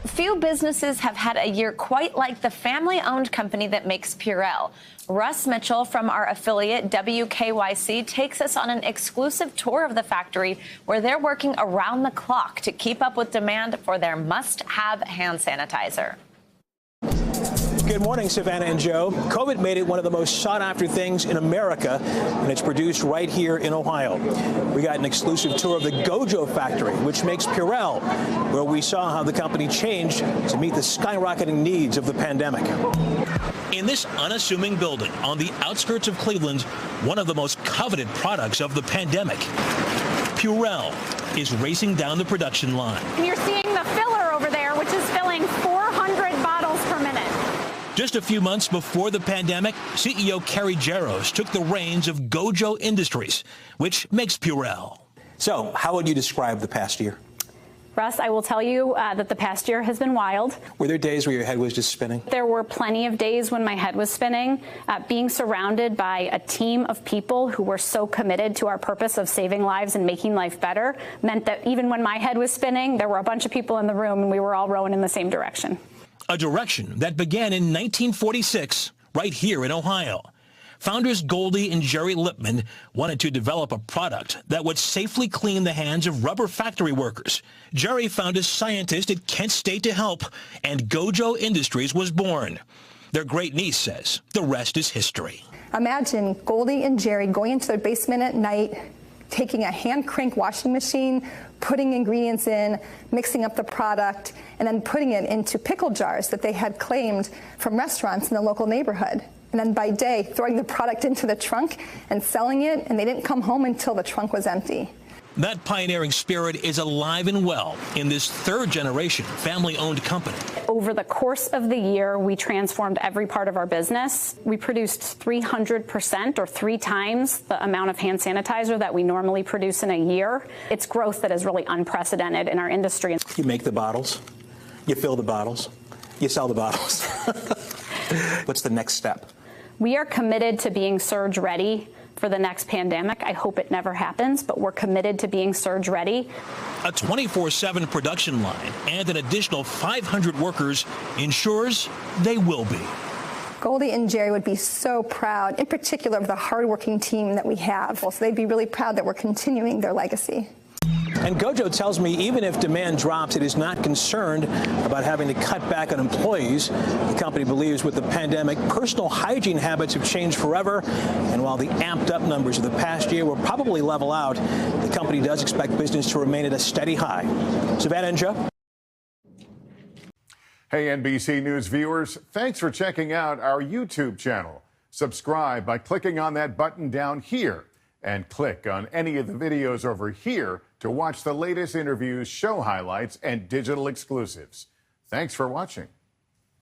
Few businesses have had a year quite like the family-owned company that makes Purell. Russ Mitchell from our affiliate WKYC takes us on an exclusive tour of the factory where they're working around the clock to keep up with demand for their must-have hand sanitizer. Good morning, Savannah and Joe. COVID made it one of the most sought-after things in America, and it's produced right here in Ohio. We got an exclusive tour of the Gojo factory, which makes Purell, where we saw how the company changed to meet the skyrocketing needs of the pandemic. In this unassuming building on the outskirts of Cleveland, one of the most coveted products of the pandemic, Purell is racing down the production line. And you're seeing the filler over there, which is filling 400 bottles per minute. Just a few months before the pandemic, CEO Carrie Jaros took the reins of Gojo Industries, which makes Purell. So, how would you describe the past year? Russ, I will tell you that the past year has been wild. Were there days where your head was just spinning? There were plenty of days when my head was spinning. Being surrounded by a team of people who were so committed to our purpose of saving lives and making life better meant that even when my head was spinning, there were a bunch of people in the room and we were all rowing in the same direction. A direction that began in 1946 right here in Ohio. Founders Goldie and Jerry Lipman wanted to develop a product that would safely clean the hands of rubber factory workers. Jerry found a scientist at Kent State to help, and Gojo Industries was born. Their great niece says the rest is history. Imagine Goldie and Jerry going into their basement at night, taking a hand crank washing machine, putting ingredients in, mixing up the product, and then putting it into pickle jars that they had claimed from restaurants in the local neighborhood. And then by day, throwing the product into the trunk and selling it, and they didn't come home until the trunk was empty. That pioneering spirit is alive and well in this third-generation family-owned company. Over the course of the year, we transformed every part of our business. We produced 300% or 3 times the amount of hand sanitizer that we normally produce in a year. It's growth that is really unprecedented in our industry. You make the bottles, you fill the bottles, you sell the bottles. What's the next step? We are committed to being surge ready for the next pandemic. I hope it never happens, but we're committed to being surge ready. A 24/7 production line and an additional 500 workers ensures they will be. Goldie and Jerry would be so proud, in particular of the hardworking team that we have. So they'd be really proud that we're continuing their legacy. And Gojo tells me even if demand drops, it is not concerned about having to cut back on employees. The company believes with the pandemic, personal hygiene habits have changed forever. And while the amped up numbers of the past year will probably level out, the company does expect business to remain at a steady high. Savannah and Joe. Hey, NBC News viewers, thanks for checking out our YouTube channel. Subscribe by clicking on that button down here and click on any of the videos over here to watch the latest interviews, show highlights, and digital exclusives. Thanks for watching.